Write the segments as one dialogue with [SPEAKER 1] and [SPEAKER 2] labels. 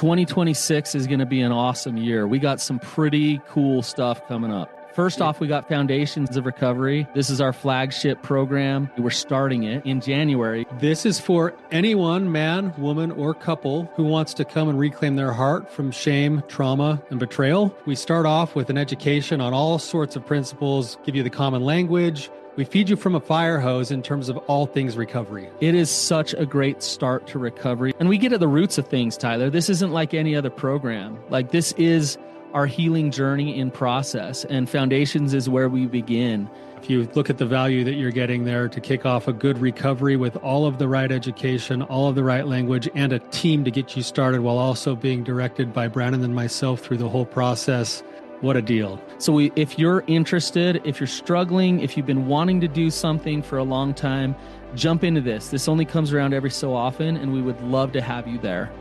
[SPEAKER 1] 2026 is going to be an awesome year. We got some pretty cool stuff coming up. First off, we got Foundations of Recovery. This is our flagship program. We're starting it in January.
[SPEAKER 2] This is for anyone, man, woman, or couple who wants to come and reclaim their heart from shame, trauma, and betrayal. We start off with an education on all sorts of principles, give you the common language. We feed you from a fire hose in terms of all things recovery.
[SPEAKER 1] It is such a great start to recovery. And we get at the roots of things, Tyler. This isn't like any other program. Like, this is our healing journey in process, and Foundations is where we begin.
[SPEAKER 2] If you look at the value that you're getting there to kick off a good recovery with all of the right education, all of the right language, and a team to get you started while also being directed by Brannon and myself through the whole process, what a deal.
[SPEAKER 1] So if you're interested, if you're struggling, if you've been wanting to do something for a long time, jump into this. This only comes around every so often, and we would love to have you there.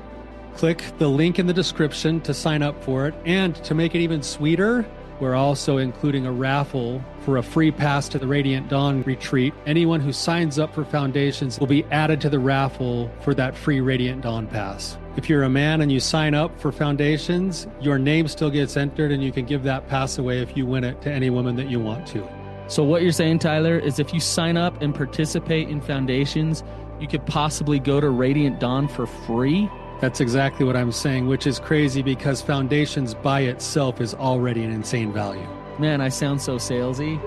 [SPEAKER 2] Click the link in the description to sign up for it. And to make it even sweeter, we're also including a raffle for a free pass to the Radiant Dawn retreat. Anyone who signs up for Foundations will be added to the raffle for that free Radiant Dawn pass. If you're a man and you sign up for Foundations, your name still gets entered, and you can give that pass away if you win it to any woman that you want to.
[SPEAKER 1] So what you're saying, Tyler, is if you sign up and participate in Foundations, you could possibly go to Radiant Dawn for free?
[SPEAKER 2] That's exactly what I'm saying, which is crazy because Foundations by itself is already an insane value.
[SPEAKER 1] Man, I sound so salesy.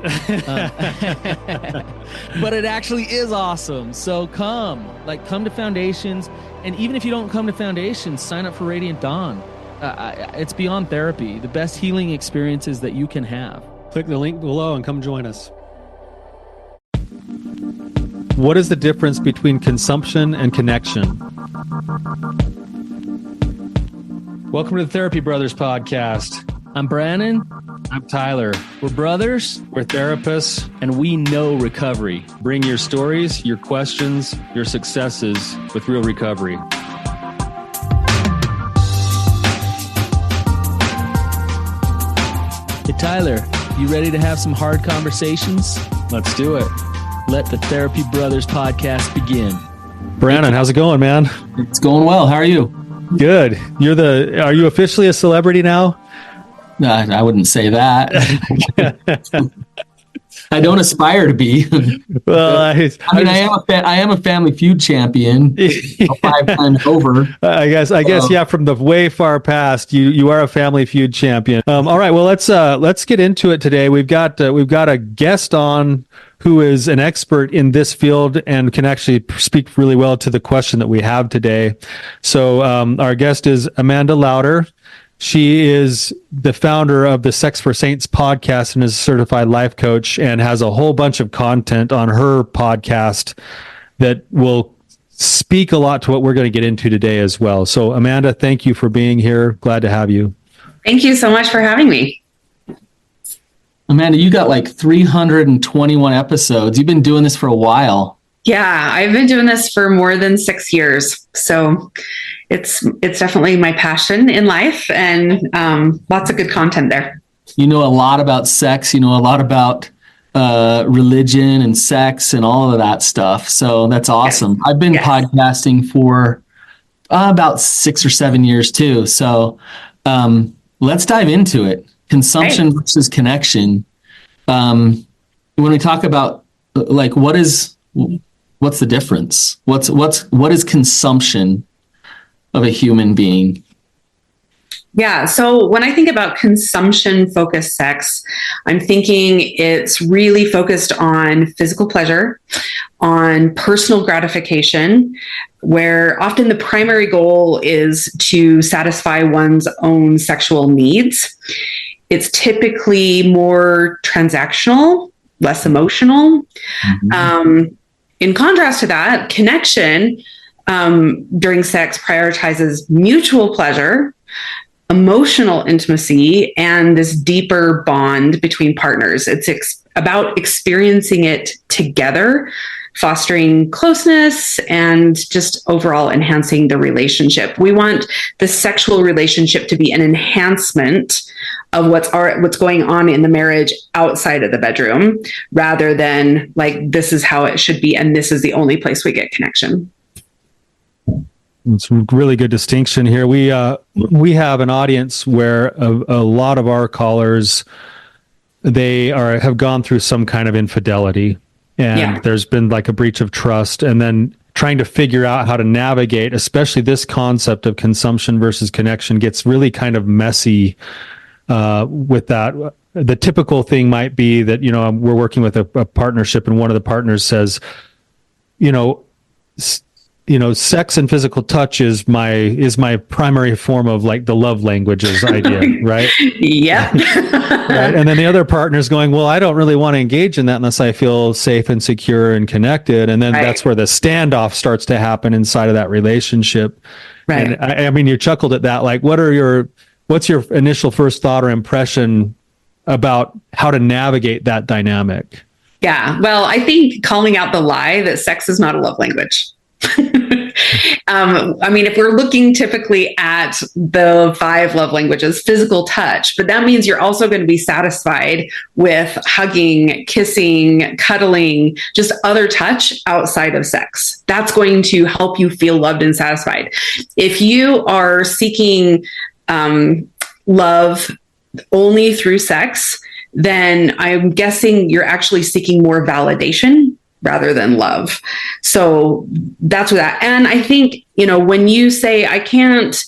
[SPEAKER 1] But it actually is awesome. So come to Foundations. And even if you don't come to Foundations, sign up for Radiant Dawn. It's beyond therapy, the best healing experiences that you can have.
[SPEAKER 2] Click the link below and come join us. What is the difference between consumption and connection? Welcome to the Therapy Brothers podcast.
[SPEAKER 1] I'm Brannon.
[SPEAKER 2] I'm Tyler.
[SPEAKER 1] We're brothers.
[SPEAKER 2] We're therapists.
[SPEAKER 1] And we know recovery.
[SPEAKER 2] Bring your stories, your questions, your successes with real recovery.
[SPEAKER 1] Hey, Tyler, you ready to have some hard conversations?
[SPEAKER 2] Let's do it.
[SPEAKER 1] Let the Therapy Brothers podcast begin.
[SPEAKER 2] Brannon, how's it going, man?
[SPEAKER 3] It's going well. How are you?
[SPEAKER 2] Good. Are you officially a celebrity now?
[SPEAKER 3] I wouldn't say that. I don't aspire to be.
[SPEAKER 2] Well,
[SPEAKER 3] I am a Family Feud champion 5 times over.
[SPEAKER 2] I guess, yeah. From the way far past, you are a Family Feud champion. All right. Well, let's get into it today. We've got a guest on who is an expert in this field and can actually speak really well to the question that we have today. So our guest is Amanda Lauder. She is the founder of the Sex for Saints podcast and is a certified life coach and has a whole bunch of content on her podcast that will speak a lot to what we're going to get into today as well. So Amanda, thank you for being here. Glad to have you.
[SPEAKER 4] Thank you so much for having me.
[SPEAKER 3] Amanda, you got like 321 episodes. You've been doing this for a while.
[SPEAKER 4] Yeah, I've been doing this for more than 6 years. So it's definitely my passion in life, and lots of good content there.
[SPEAKER 3] You know a lot about sex. You know a lot about religion and sex and all of that stuff. So that's awesome. Yes. I've been podcasting for about 6 or 7 years too. So let's dive into it. Consumption versus connection. When we talk about like what's the difference? What is consumption of a human being?
[SPEAKER 4] Yeah. So when I think about consumption-focused sex, I'm thinking it's really focused on physical pleasure, on personal gratification, where often the primary goal is to satisfy one's own sexual needs. It's typically more transactional, less emotional. Mm-hmm. In contrast to that, connection during sex prioritizes mutual pleasure, emotional intimacy, and this deeper bond between partners. It's about experiencing it together, fostering closeness, and just overall enhancing the relationship. We want the sexual relationship to be an enhancement of what's going on in the marriage outside of the bedroom, rather than like, this is how it should be, and this is the only place we get connection.
[SPEAKER 2] It's a really good distinction here. We have an audience where a lot of our callers, have gone through some kind of infidelity, and there's been like a breach of trust, and then trying to figure out how to navigate, especially this concept of consumption versus connection, gets really kind of messy with that. The typical thing might be that, we're working with a partnership, and one of the partners says, sex and physical touch is my primary form of like the love languages idea, right?
[SPEAKER 4] Yeah.
[SPEAKER 2] Right? And then the other partner's going, well, I don't really want to engage in that unless I feel safe and secure and connected. And then that's where the standoff starts to happen inside of that relationship. Right. And I mean, you chuckled at that. Like, what's your initial first thought or impression about how to navigate that dynamic?
[SPEAKER 4] Yeah. Well, I think calling out the lie that sex is not a love language. I mean, if we're looking typically at the 5 love languages, physical touch, but that means you're also going to be satisfied with hugging, kissing, cuddling, just other touch outside of sex. That's going to help you feel loved and satisfied. If you are seeking love only through sex, then I'm guessing you're actually seeking more validation rather than love. So that's what that. And I think, when you say, I can't,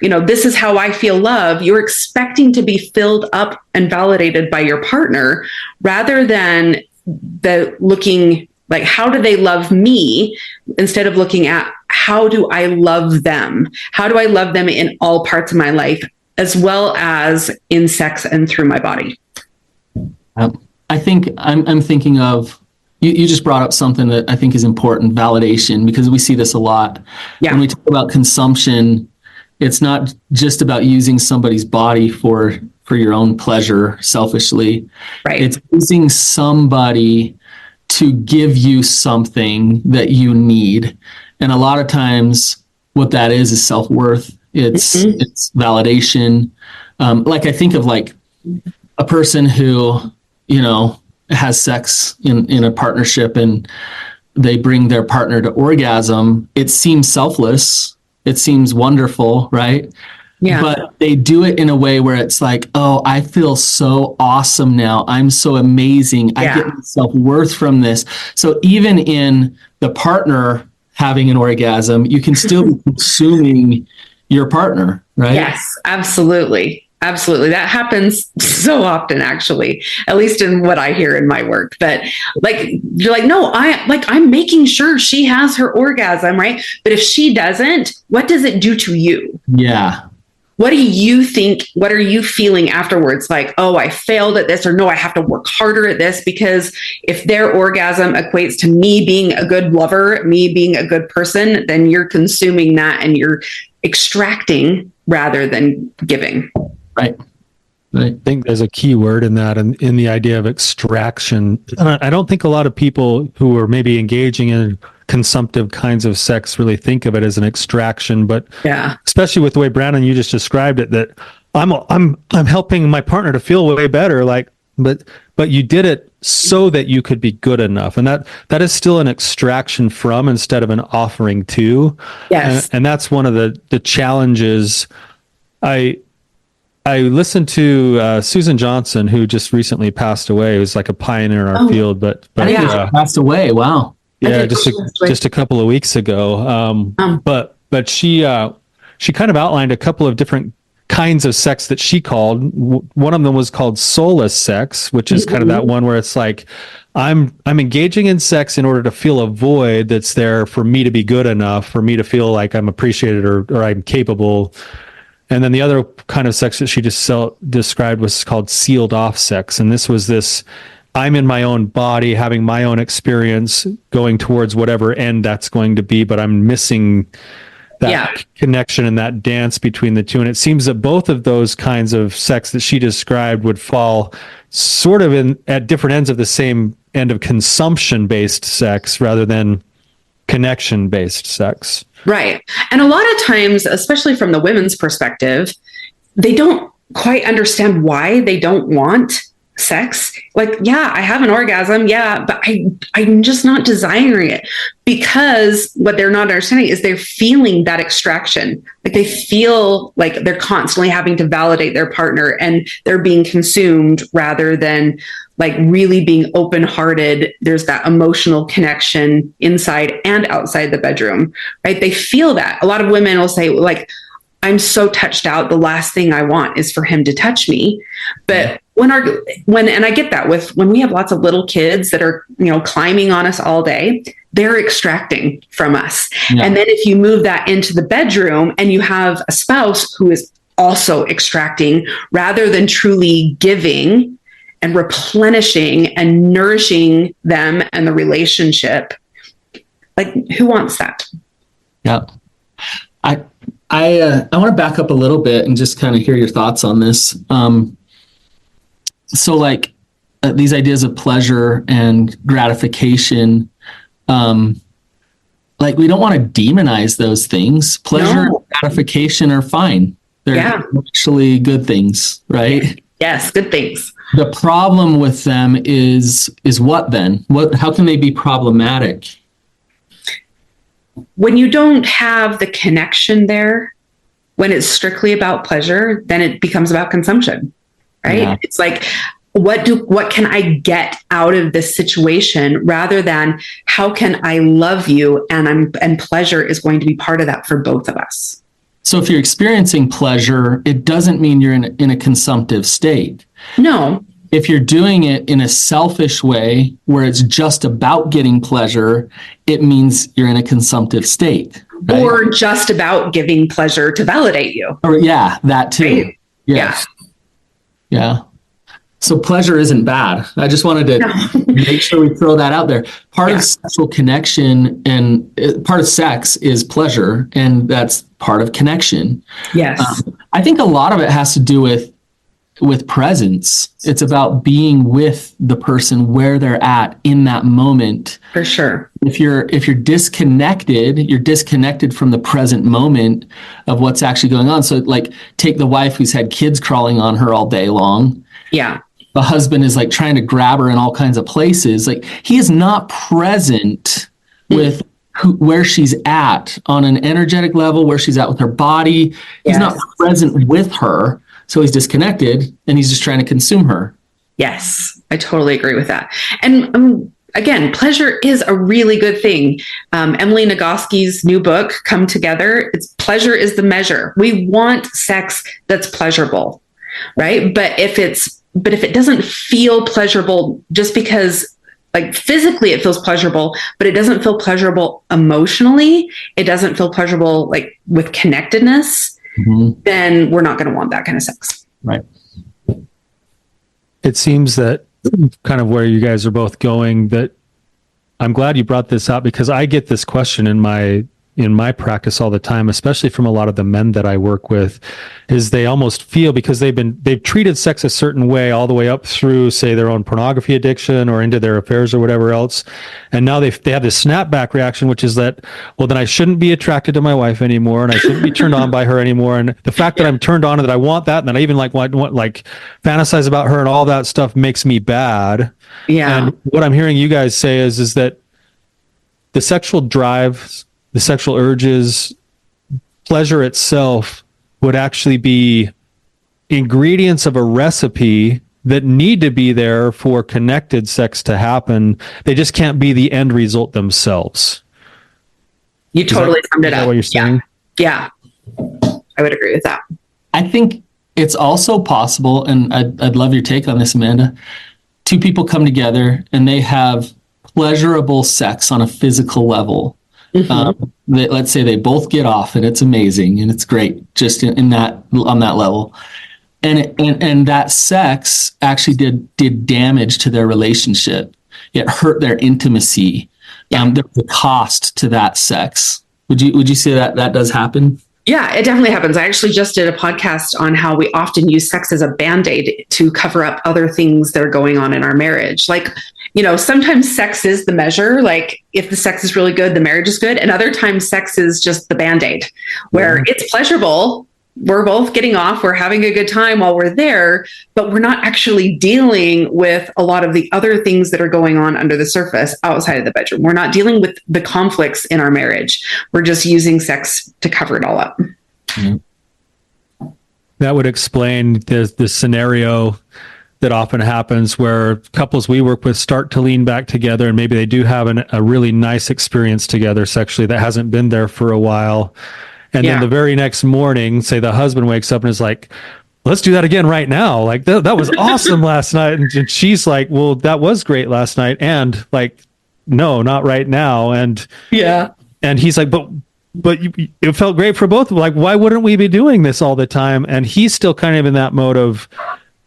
[SPEAKER 4] this is how I feel love, you're expecting to be filled up and validated by your partner rather than looking like, how do they love me, instead of looking at, how do I love them? How do I love them in all parts of my life, as well as in sex and through my body?
[SPEAKER 3] I think I'm thinking of, you just brought up something that I think is important, validation, because we see this a lot. Yeah. When we talk about consumption, it's not just about using somebody's body for your own pleasure selfishly. Right. It's using somebody to give you something that you need. And a lot of times what that is self-worth. It's validation. Like I think of like a person who, has sex in a partnership and they bring their partner to orgasm. It seems selfless. It seems wonderful, right? Yeah. But they do it in a way where it's like, oh, I feel so awesome now. I'm so amazing. I get self-worth from this. So even in the partner having an orgasm, you can still be consuming your partner, right?
[SPEAKER 4] Yes, absolutely. Absolutely. That happens so often, actually, at least in what I hear in my work. But like, you're like, no, I'm making sure she has her orgasm, right? But if she doesn't, what does it do to you?
[SPEAKER 3] Yeah.
[SPEAKER 4] What do you think? What are you feeling afterwards? Like, oh, I failed at this, or no, I have to work harder at this, because if their orgasm equates to me being a good lover, me being a good person, then you're consuming that and you're extracting rather than giving.
[SPEAKER 3] Right.
[SPEAKER 2] I think there's a key word in that, and in the idea of extraction. I don't think a lot of people who are maybe engaging in consumptive kinds of sex really think of it as an extraction, but especially with the way Brannon, you just described it, that I'm helping my partner to feel way better. Like, but you did it so that you could be good enough, and that is still an extraction from instead of an offering to. Yes, and that's one of the challenges. I listened to Susan Johnson, who just recently passed away. Who's like a pioneer in our field, but
[SPEAKER 3] passed away. Wow.
[SPEAKER 2] Yeah, just a couple of weeks ago. But she kind of outlined a couple of different kinds of sex that she called. One of them was called soulless sex, which is kind of that one where it's like, I'm engaging in sex in order to fill a void that's there for me to be good enough, for me to feel like I'm appreciated or I'm capable. And then the other kind of sex that she just described was called sealed off sex. And this was I'm in my own body, having my own experience, going towards whatever end that's going to be, but I'm missing that connection and that dance between the two. And it seems that both of those kinds of sex that she described would fall sort of at different ends of the same end of consumption-based sex rather than connection-based sex.
[SPEAKER 4] Right. And a lot of times, especially from the women's perspective, they don't quite understand why they don't want sex, like, yeah, I have an orgasm. Yeah, but I'm just not desiring it, because what they're not understanding is they're feeling that extraction. Like they feel like they're constantly having to validate their partner, and they're being consumed rather than like really being open-hearted. There's that emotional connection inside and outside the bedroom, right? They feel that. A lot of women will say, like, I'm so touched out, the last thing I want is for him to touch me. But when and I get that when we have lots of little kids that are, climbing on us all day, they're extracting from us. Yeah. And then if you move that into the bedroom and you have a spouse who is also extracting, rather than truly giving and replenishing and nourishing them and the relationship, like, who wants that?
[SPEAKER 3] Yeah. I want to back up a little bit and just kind of hear your thoughts on this. So like these ideas of pleasure and gratification, like we don't want to demonize those things. Pleasure and gratification are fine. They're actually good things, right?
[SPEAKER 4] Yes, good things.
[SPEAKER 3] The problem with them is what then? How can they be problematic?
[SPEAKER 4] When you don't have the connection there, when it's strictly about pleasure, then it becomes about consumption, right? Yeah. It's like, what can I get out of this situation, rather than how can I love you? And pleasure is going to be part of that for both of us.
[SPEAKER 3] So if you're experiencing pleasure, it doesn't mean you're in a consumptive state.
[SPEAKER 4] No.
[SPEAKER 3] If you're doing it in a selfish way where it's just about getting pleasure, it means you're in a consumptive state. Right?
[SPEAKER 4] Or just about giving pleasure to validate you.
[SPEAKER 3] Or that too. Right? Yes. Yeah. So pleasure isn't bad. I just wanted to make sure we throw that out there. Part of sexual connection and part of sex is pleasure, and that's part of connection.
[SPEAKER 4] Yes.
[SPEAKER 3] I think a lot of it has to do with presence. It's about being with the person where they're at in that moment.
[SPEAKER 4] For sure.
[SPEAKER 3] If you're disconnected, you're disconnected from the present moment of what's actually going on. So like take the wife who's had kids crawling on her all day long.
[SPEAKER 4] Yeah.
[SPEAKER 3] The husband is like trying to grab her in all kinds of places. Like he is not present with where she's at on an energetic level, where she's at with her body. He's not present with her. So he's disconnected and he's just trying to consume her.
[SPEAKER 4] Yes, I totally agree with that. And again, pleasure is a really good thing. Emily Nagoski's new book, Come Together, pleasure is the measure. We want sex that's pleasurable, right? But if it doesn't feel pleasurable just because like physically it feels pleasurable, but it doesn't feel pleasurable emotionally, it doesn't feel pleasurable like with connectedness, then we're not going to want that kind of sex.
[SPEAKER 3] Right.
[SPEAKER 2] It seems that kind of where you guys are both going, that I'm glad you brought this up, because I get this question in my practice all the time, especially from a lot of the men that I work with, is they almost feel, because they've treated sex a certain way all the way up through, say, their own pornography addiction or into their affairs or whatever else. And now they have this snapback reaction, which is that, well, then I shouldn't be attracted to my wife anymore, and I shouldn't be turned on by her anymore. And the fact that I'm turned on and that I want that, and that I even like want like fantasize about her and all that stuff makes me bad.
[SPEAKER 4] Yeah.
[SPEAKER 2] And what I'm hearing you guys say is that the sexual drive, the sexual urges, pleasure itself would actually be ingredients of a recipe that need to be there for connected sex to happen. They just can't be the end result themselves.
[SPEAKER 4] You totally summed it up.
[SPEAKER 2] Is that what you're saying?
[SPEAKER 4] Yeah. I would agree with that.
[SPEAKER 3] I think it's also possible, and I'd love your take on this, Amanda. Two people come together and they have pleasurable sex on a physical level. Let's say they both get off and it's amazing and it's great just on that level, and that sex actually did damage to their relationship. It hurt their intimacy. There was a cost to that sex. Would you say that does happen?
[SPEAKER 4] Yeah, it definitely happens. I actually just did a podcast on how we often use sex as a Band-Aid to cover up other things that are going on in our marriage. Like, sometimes sex is the measure. Like if the sex is really good, the marriage is good. And other times sex is just the Band-Aid where it's pleasurable, we're both getting off, we're having a good time while we're there, but we're not actually dealing with a lot of the other things that are going on under the surface outside of the bedroom. We're not dealing with the conflicts in our marriage. We're just using sex to cover it all up.
[SPEAKER 2] Mm-hmm. That would explain the scenario that often happens where couples we work with start to lean back together, and maybe they do have a really nice experience together sexually that hasn't been there for a while. And then the very next morning, say the husband wakes up and is like, let's do that again right now. Like that was awesome last night. And she's like, well, that was great last night. And like, no, not right now. And and he's like, but it felt great for both of them. Like, why wouldn't we be doing this all the time? And he's still kind of in that mode of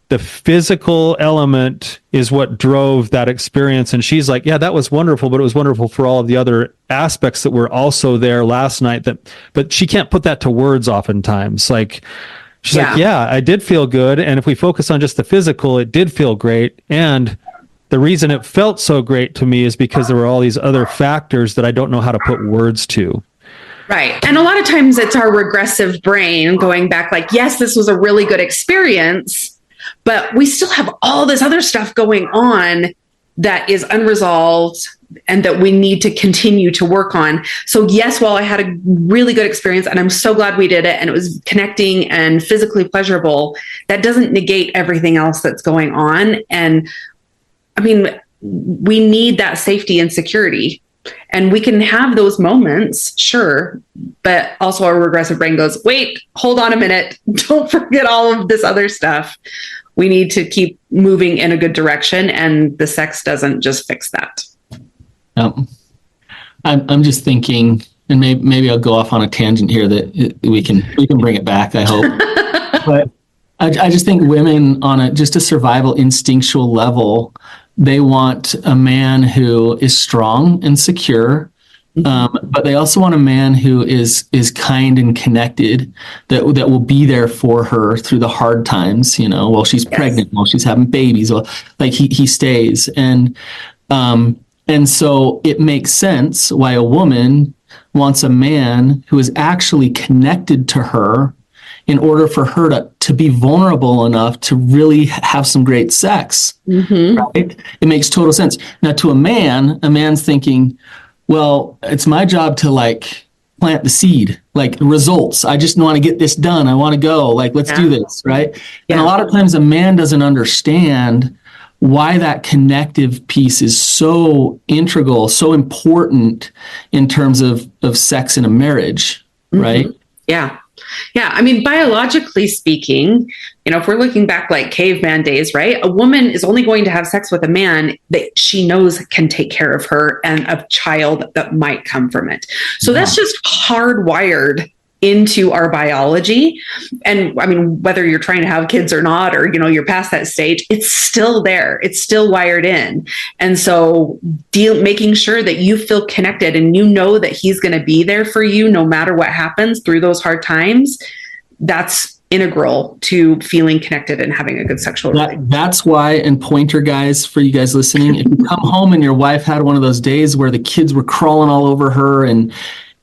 [SPEAKER 2] the physical element is what drove that experience. And she's like, yeah, that was wonderful, but it was wonderful for all of the other aspects that were also there last night, but she can't put that to words oftentimes. Like, she's like, yeah, I did feel good. And if we focus on just the physical, it did feel great. And the reason it felt so great to me is because there were all these other factors that I don't know how to put words to.
[SPEAKER 4] Right. And a lot of times it's our regressive brain going back like, yes, this was a really good experience, but we still have all this other stuff going on that is unresolved and that we need to continue to work on. So yes, while I had a really good experience and I'm so glad we did it and it was connecting and physically pleasurable, that doesn't negate everything else that's going on. And I mean, we need that safety and security. And we can have those moments, sure, but also our regressive brain goes, wait, hold on a minute. Don't forget all of this other stuff. We need to keep moving in a good direction, and the sex doesn't just fix that.
[SPEAKER 3] I'm just thinking, and maybe I'll go off on a tangent here that we can bring it back, I hope. But I just think women on just a survival instinctual level, they want a man who is strong and secure, but they also want a man who is kind and connected, that will be there for her through the hard times, while she's pregnant, while she's having babies, like he stays. And so it makes sense why a woman wants a man who is actually connected to her in order for her to be vulnerable enough to really have some great sex. Mm-hmm. Right? It makes total sense. Now, to a man's thinking, well, it's my job to like plant the seed, like results. I just want to get this done. I want to go, like, let's do this, right? Yeah. And a lot of times a man doesn't understand why that connective piece is so integral, so important in terms of sex in a marriage, right?
[SPEAKER 4] Yeah. Yeah. I mean, biologically speaking, if we're looking back like caveman days, right? A woman is only going to have sex with a man that she knows can take care of her and a child that might come from it. So that's just hardwired into our biology. And I mean, whether you're trying to have kids or not, or, you're past that stage, it's still there. It's still wired in. And so making sure that you feel connected and that he's going to be there for you no matter what happens through those hard times, that's integral to feeling connected and having a good sexual relationship.
[SPEAKER 3] That's why, and pointer guys, for you guys listening, if you come home and your wife had one of those days where the kids were crawling all over her and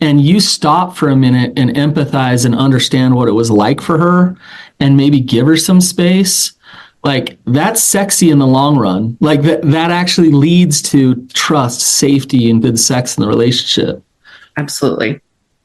[SPEAKER 3] you stop for a minute and empathize and understand what it was like for her and maybe give her some space, like that's sexy in the long run. Like that actually leads to trust, safety, and good sex in the relationship.
[SPEAKER 4] Absolutely.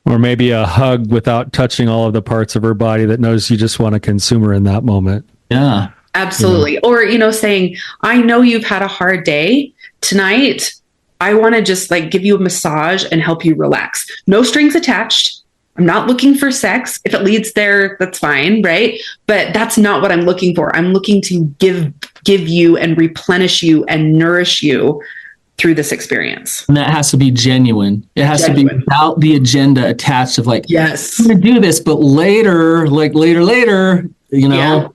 [SPEAKER 2] Or maybe a hug without touching all of the parts of her body that knows you just want to consume her in that moment.
[SPEAKER 3] Yeah.
[SPEAKER 4] Absolutely. Or, saying, I know you've had a hard day tonight. I want to just like give you a massage and help you relax. No strings attached. I'm not looking for sex. If it leads there, that's fine, right? But that's not what I'm looking for. I'm looking to give you and replenish you and nourish you through this experience.
[SPEAKER 3] And that has to be genuine. It has to be without the agenda attached of like,
[SPEAKER 4] yes,
[SPEAKER 3] I'm going to do this, but later, like later,
[SPEAKER 4] Yeah.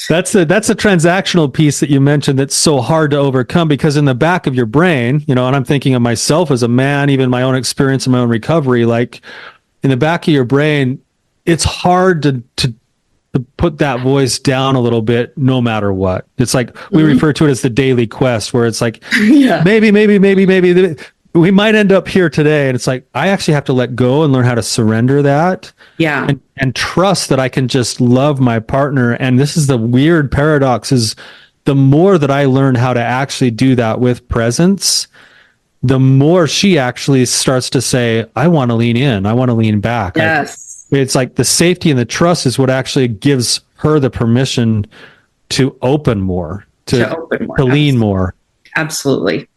[SPEAKER 2] That's a transactional piece that you mentioned that's so hard to overcome, because in the back of your brain, and I'm thinking of myself as a man, even my own experience and my own recovery, like in the back of your brain, it's hard to put that voice down a little bit no matter what. It's like we refer to it as the daily quest, where it's like, maybe. we might end up here today, and it's like I actually have to let go and learn how to surrender that.
[SPEAKER 4] Yeah.
[SPEAKER 2] And trust that I can just love my partner. And this is the weird paradox, is the more that I learn how to actually do that with presence, the more she actually starts to say, I want to lean in, I want to lean back.
[SPEAKER 4] Yes.
[SPEAKER 2] It's like the safety and the trust is what actually gives her the permission to open more, to lean more.
[SPEAKER 4] Absolutely.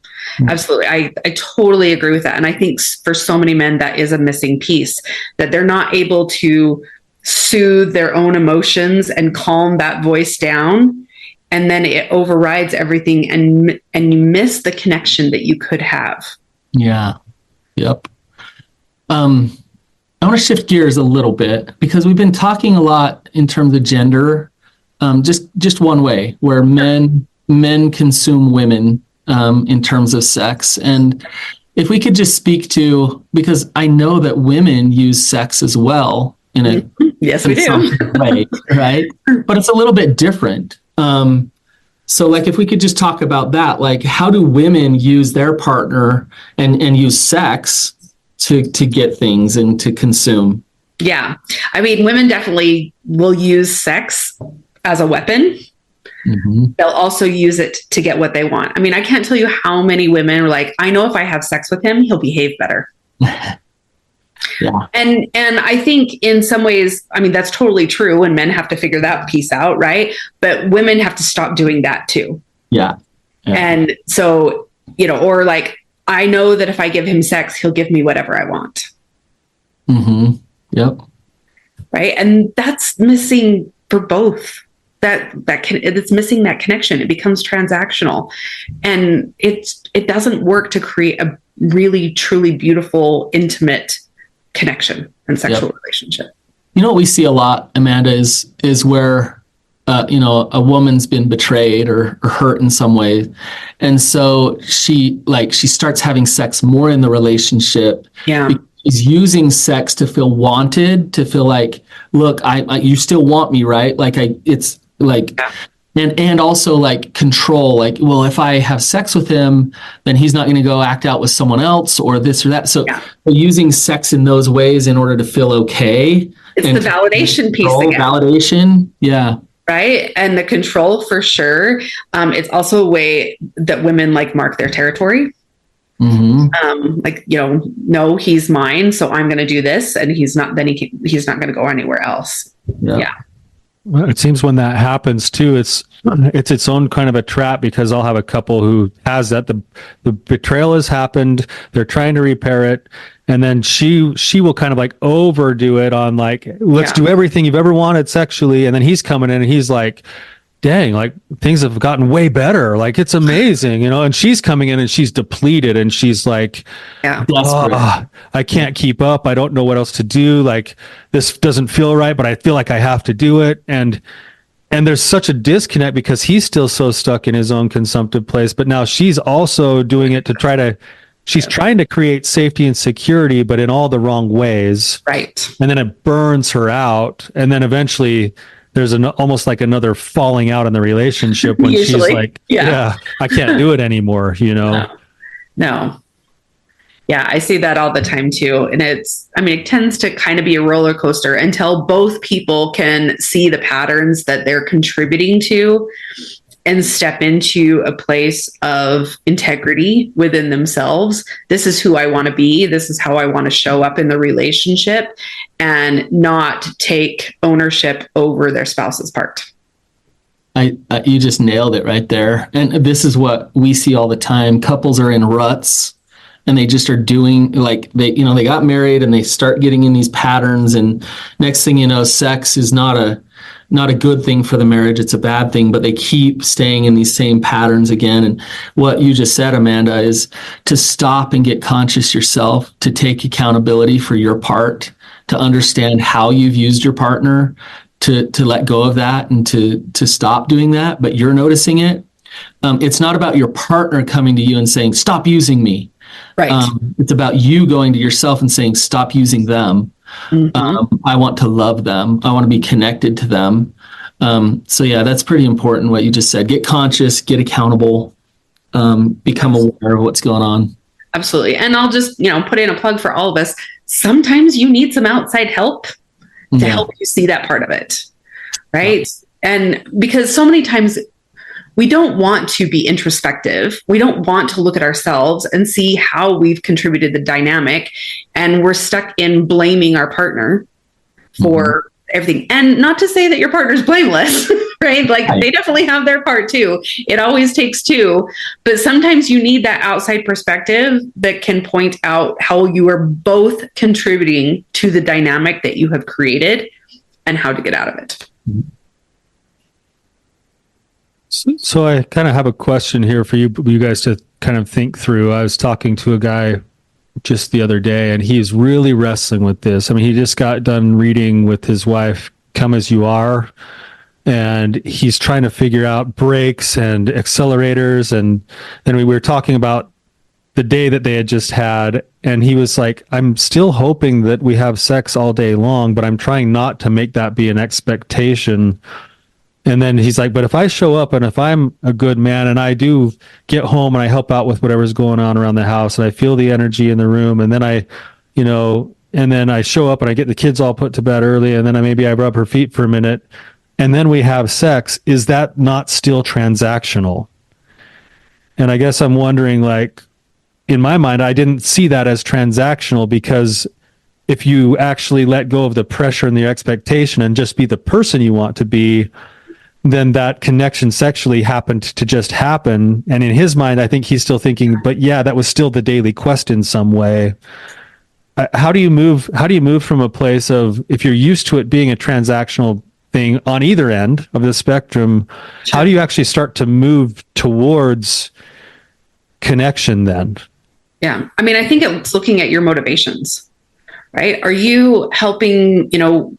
[SPEAKER 4] Absolutely. I totally agree with that. And I think for so many men, that is a missing piece, that they're not able to soothe their own emotions and calm that voice down. And then it overrides everything, and you miss the connection that you could have.
[SPEAKER 3] Yeah. Yep. I want to shift gears a little bit, because we've been talking a lot in terms of gender, just one way, where men consume women in terms of sex. And if we could just speak to, because I know that women use sex as well in a
[SPEAKER 4] yes, we do.
[SPEAKER 3] way, right? But it's a little bit different. So like, if we could just talk about that, like, how do women use their partner and use sex to get things and to consume?
[SPEAKER 4] Yeah. I mean, women definitely will use sex as a weapon. Mm-hmm. They'll also use it to get what they want. I mean, I can't tell you how many women are like, I know if I have sex with him, he'll behave better. Yeah. And I think in some ways, I mean, that's totally true, and men have to figure that piece out, right? But women have to stop doing that too.
[SPEAKER 3] Yeah.
[SPEAKER 4] And so, or like, I know that if I give him sex, he'll give me whatever I want.
[SPEAKER 3] Mm-hmm. Yep.
[SPEAKER 4] Right. And that's missing for both. It's missing that connection. It becomes transactional, and it doesn't work to create a really, truly beautiful, intimate connection and sexual relationship.
[SPEAKER 3] You know what we see a lot, Amanda, is where a woman's been betrayed or hurt in some way, and so she starts having sex more in the relationship.
[SPEAKER 4] Yeah.
[SPEAKER 3] She's using sex to feel wanted, to feel like, look, you still want me, right? It's like, and also like control, like, well, if I have sex with him, then he's not going to go act out with someone else or this or that. So using sex in those ways in order to feel okay.
[SPEAKER 4] It's the validation piece again.
[SPEAKER 3] Validation. Yeah.
[SPEAKER 4] Right. And the control, for sure. It's also a way that women like mark their territory. Mm-hmm. No, he's mine, so I'm going to do this, and he's not going to go anywhere else. Yeah.
[SPEAKER 2] Well, it seems when that happens too, it's its own kind of a trap, because I'll have a couple who has that the betrayal has happened, they're trying to repair it, and then she will kind of like overdo it on like, let's do everything you've ever wanted sexually, and then he's coming in and he's like, dang, like things have gotten way better, like it's amazing, and she's coming in and she's depleted and she's like, I can't keep up, I don't know what else to do, like this doesn't feel right, but I feel like I have to do it, and there's such a disconnect because he's still so stuck in his own consumptive place, but now she's also doing it to trying to create safety and security, but in all the wrong ways,
[SPEAKER 4] right? And
[SPEAKER 2] then it burns her out, and then eventually there's almost like another falling out in the relationship when she's like, I can't do it anymore,
[SPEAKER 4] No. Yeah, I see that all the time too. And it tends to kind of be a roller coaster until both people can see the patterns that they're contributing to and step into a place of integrity within themselves. This is who I want to be. This is how I want to show up in the relationship, and not take ownership over their spouse's part.
[SPEAKER 3] You just nailed it right there. And this is what we see all the time. Couples are in ruts, and they just are doing like they got married and they start getting in these patterns, and next thing you know, sex is not a good thing for the marriage. It's a bad thing, but they keep staying in these same patterns again. And what you just said, Amanda, is to stop and get conscious yourself, to take accountability for your part, to understand how you've used your partner, to let go of that and to stop doing that. But you're noticing it. It's not about your partner coming to you and saying, stop using me.
[SPEAKER 4] Right.
[SPEAKER 3] It's about you going to yourself and saying, stop using them. Mm-hmm. I want to love them. I want to be connected to them. So yeah, that's pretty important what you just said. Get conscious, get accountable, become aware of what's going on.
[SPEAKER 4] Absolutely. And I'll just, put in a plug for all of us. Sometimes you need some outside help to help you see that part of it. Right. Yeah. And because so many times we don't want to be introspective. We don't want to look at ourselves and see how we've contributed the dynamic. And we're stuck in blaming our partner for everything. And not to say that your partner's blameless, right? Like they definitely have their part too. It always takes two. But sometimes you need that outside perspective that can point out how you are both contributing to the dynamic that you have created and how to get out of it.
[SPEAKER 2] So I kind of have a question here for you guys to kind of think through. I was talking to a guy just the other day, and he's really wrestling with this. I mean, he just got done reading with his wife, Come As You Are, and he's trying to figure out brakes and accelerators. And then we were talking about the day that they had just had, and he was like, I'm still hoping that we have sex all day long, but I'm trying not to make that be an expectation. And then he's like, but if I show up and if I'm a good man and I do get home and I help out with whatever's going on around the house and I feel the energy in the room, and then I show up and I get the kids all put to bed early, and then I rub her feet for a minute, and then we have sex, is that not still transactional? And I guess I'm wondering, like, in my mind, I didn't see that as transactional, because if you actually let go of the pressure and the expectation and just be the person you want to be, then that connection sexually happened to just happen. And in his mind, I think he's still thinking, but yeah, that was still the daily quest in some way. How do you move from a place of, if you're used to it being a transactional thing on either end of the spectrum, how do you actually start to move towards connection then?
[SPEAKER 4] Yeah. I mean, I think it's looking at your motivations, right? Are you helping,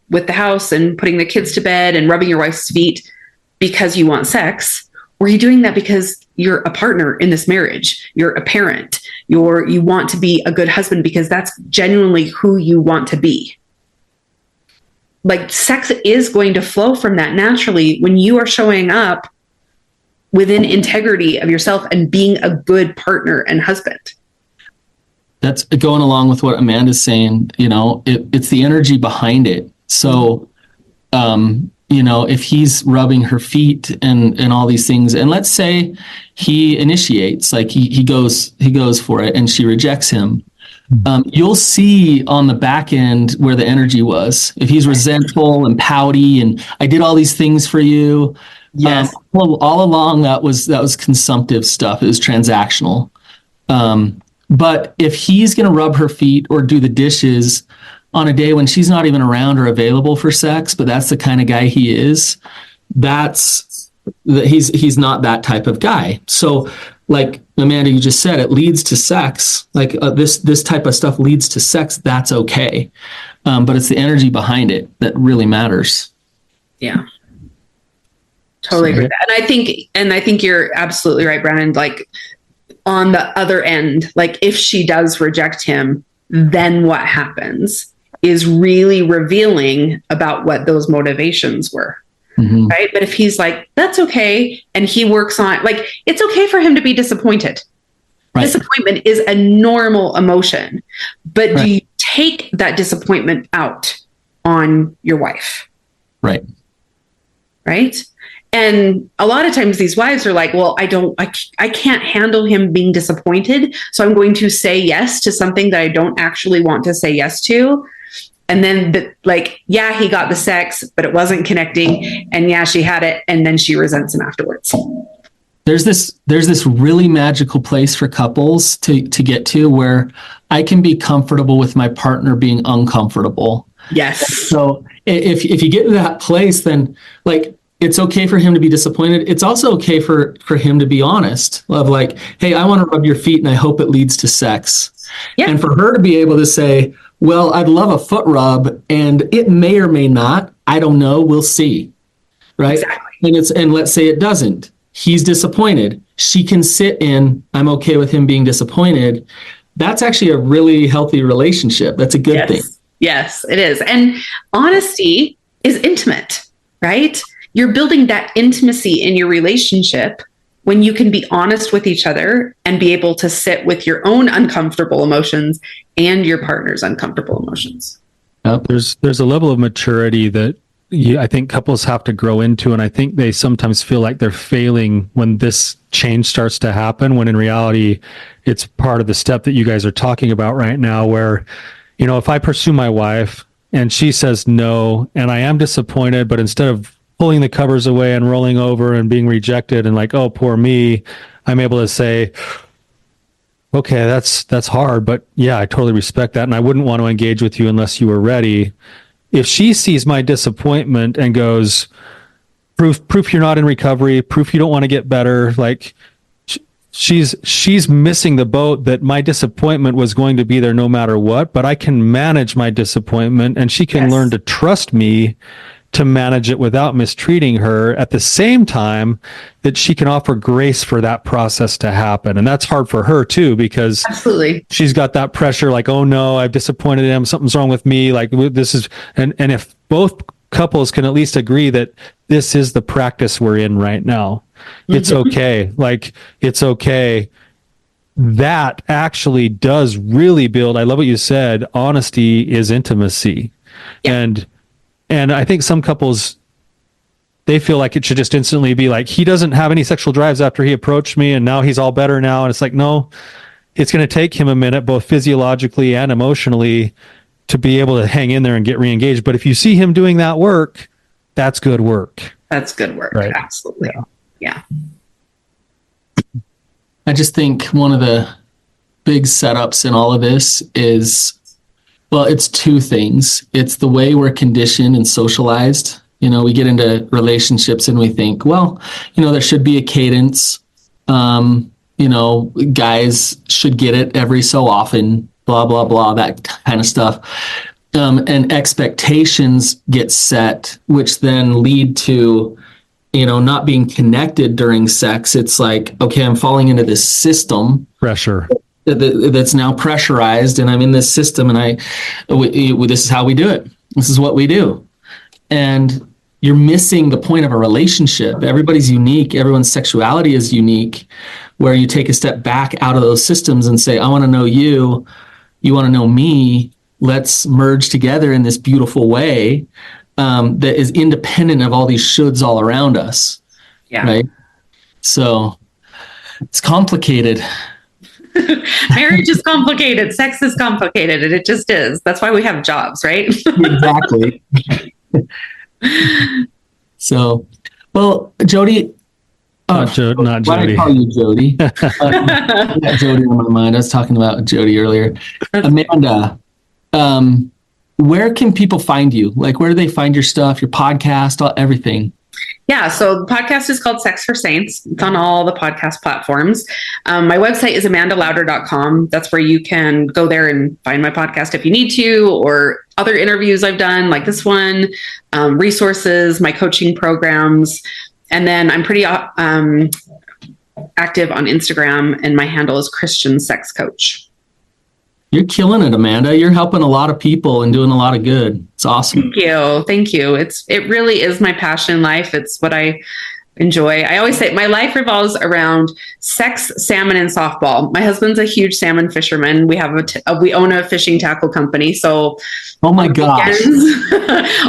[SPEAKER 4] with the house and putting the kids to bed and rubbing your wife's feet because you want sex? Or are you doing that because you're a partner in this marriage? You're a parent. You want to be a good husband because that's genuinely who you want to be. Like, sex is going to flow from that naturally when you are showing up within integrity of yourself and being a good partner and husband.
[SPEAKER 3] That's going along with what Amanda's saying. It's the energy behind it. So, if he's rubbing her feet and all these things, and let's say he initiates, like he goes for it and she rejects him. You'll see on the back end where the energy was. If he's resentful and pouty and I did all these things for you.
[SPEAKER 4] Yes.
[SPEAKER 3] All along that was consumptive stuff. It was transactional. But if he's going to rub her feet or do the dishes on a day when she's not even around or available for sex, but that's the kind of guy he is, he's not that type of guy. So, like Amanda, you just said, it leads to sex. Like this type of stuff leads to sex. That's okay. But it's the energy behind it that really matters.
[SPEAKER 4] Yeah. Totally agree with that. And I think you're absolutely right, Brannon. Like, on the other end, like, if she does reject him, then what happens is really revealing about what those motivations were. Mm-hmm. Right. But if he's like, that's okay, and he works on, like, it's okay for him to be disappointed. Right. Disappointment is a normal emotion, but do you take that disappointment out on your wife?
[SPEAKER 3] Right.
[SPEAKER 4] Right. And a lot of times these wives are like, well, I can't handle him being disappointed, so I'm going to say yes to something that I don't actually want to say yes to. And then he got the sex, but it wasn't connecting. And yeah, she had it. And then she resents him afterwards.
[SPEAKER 3] There's this really magical place for couples to get to where I can be comfortable with my partner being uncomfortable.
[SPEAKER 4] Yes.
[SPEAKER 3] So if you get to that place, then like, it's okay for him to be disappointed. It's also okay for him to be honest of like, hey, I want to rub your feet and I hope it leads to sex. Yeah. And for her to be able to say, well, I'd love a foot rub and it may or may not. I don't know. We'll see. Right. Exactly. And let's say it doesn't. He's disappointed. She can sit in, I'm okay with him being disappointed. That's actually a really healthy relationship. That's a good thing.
[SPEAKER 4] Yes, it is. And honesty is intimate, right? You're building that intimacy in your relationship when you can be honest with each other and be able to sit with your own uncomfortable emotions and your partner's uncomfortable emotions.
[SPEAKER 2] There's a level of maturity that I think couples have to grow into, and I think they sometimes feel like they're failing when this change starts to happen, when in reality it's part of the step that you guys are talking about right now, where, you know, if I pursue my wife and she says no, and I am disappointed, but instead of pulling the covers away and rolling over and being rejected and like, oh, poor me, I'm able to say, okay, that's hard, but yeah, I totally respect that, and I wouldn't want to engage with you unless you were ready. If she sees my disappointment and goes, proof you're not in recovery, proof you don't want to get better, like she's missing the boat, that my disappointment was going to be there no matter what, but I can manage my disappointment, and she can learn to trust me to manage it without mistreating her, at the same time that she can offer grace for that process to happen. And that's hard for her too, because
[SPEAKER 4] absolutely,
[SPEAKER 2] she's got that pressure, like, oh no, I've disappointed him, something's wrong with me, like this is, and if both couples can at least agree that this is the practice we're in right now, it's okay, like it's okay, that actually does really build, I love what you said, honesty is intimacy. And I think some couples, they feel like it should just instantly be like, he doesn't have any sexual drives after he approached me and now he's all better now. And it's like, no, it's going to take him a minute, both physiologically and emotionally, to be able to hang in there and get re-engaged. But if you see him doing that work, that's good work.
[SPEAKER 4] That's good work. Right. Absolutely. Yeah.
[SPEAKER 3] I just think one of the big setups in all of this is, well, it's two things. It's the way we're conditioned and socialized. You know, we get into relationships and we think, well, you know, there should be a cadence. You know, guys should get it every so often, blah, blah, blah, that kind of stuff. And expectations get set, which then lead to, you know, not being connected during sex. It's like, okay, I'm falling into this system.
[SPEAKER 2] Pressure.
[SPEAKER 3] That's now pressurized, and I'm in this system, and this is how we do it. This is what we do. And you're missing the point of a relationship. Everybody's unique. Everyone's sexuality is unique, where you take a step back out of those systems and say, I want to know you. You want to know me. Let's merge together in this beautiful way that is independent of all these shoulds all around us.
[SPEAKER 4] Yeah.
[SPEAKER 3] Right. So it's complicated.
[SPEAKER 4] Marriage is complicated. Sex is complicated. And it just is. That's why we have jobs, right?
[SPEAKER 3] Exactly. So, well, Jody.
[SPEAKER 2] Not Jody.
[SPEAKER 3] Why did I call you Jody? Not Jody on my mind. I was talking about Jody earlier. Amanda, where can people find you? Like, where do they find your stuff, your podcast, everything?
[SPEAKER 4] Yeah, so the podcast is called Sex for Saints. It's on all the podcast platforms. My website is amandalauder.com. That's where you can go there and find my podcast if you need to, or other interviews I've done like this one, resources, my coaching programs. And then I'm pretty active on Instagram, and my handle is Christian Sex Coach.
[SPEAKER 3] You're killing it, Amanda. You're helping a lot of people and doing a lot of good. It's awesome.
[SPEAKER 4] Thank you. Thank you. It really is my passion in life. It's what I enjoy. I always say my life revolves around sex, salmon, and softball. My husband's a huge salmon fisherman. We have we own a fishing tackle company. So
[SPEAKER 3] oh my gosh.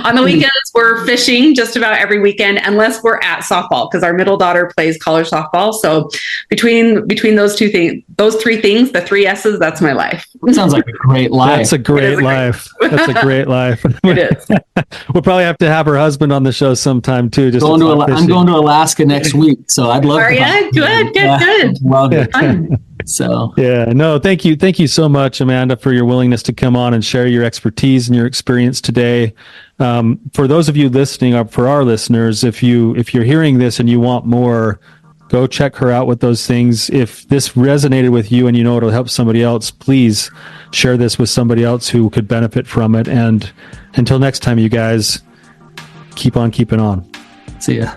[SPEAKER 4] On the weekends, we're fishing just about every weekend, unless we're at softball, because our middle daughter plays college softball. So between those two things, those three things, the three S's, that's my life.
[SPEAKER 3] Sounds like a great life.
[SPEAKER 2] That's a great life. That's a great life.
[SPEAKER 4] It is.
[SPEAKER 2] We'll probably have to have her husband on the show sometime too.
[SPEAKER 3] I'm going to Alaska next week, so I'd love to.
[SPEAKER 4] Are you? Good.
[SPEAKER 3] Love it. So
[SPEAKER 2] yeah, no, thank you so much, Amanda, for your willingness to come on and share your expertise and your experience today. For those of you listening, or for our listeners, if you're hearing this and you want more, go check her out with those things. If this resonated with you and you know it'll help somebody else, please share this with somebody else who could benefit from it. And until next time, you guys, keep on keeping on.
[SPEAKER 3] See ya.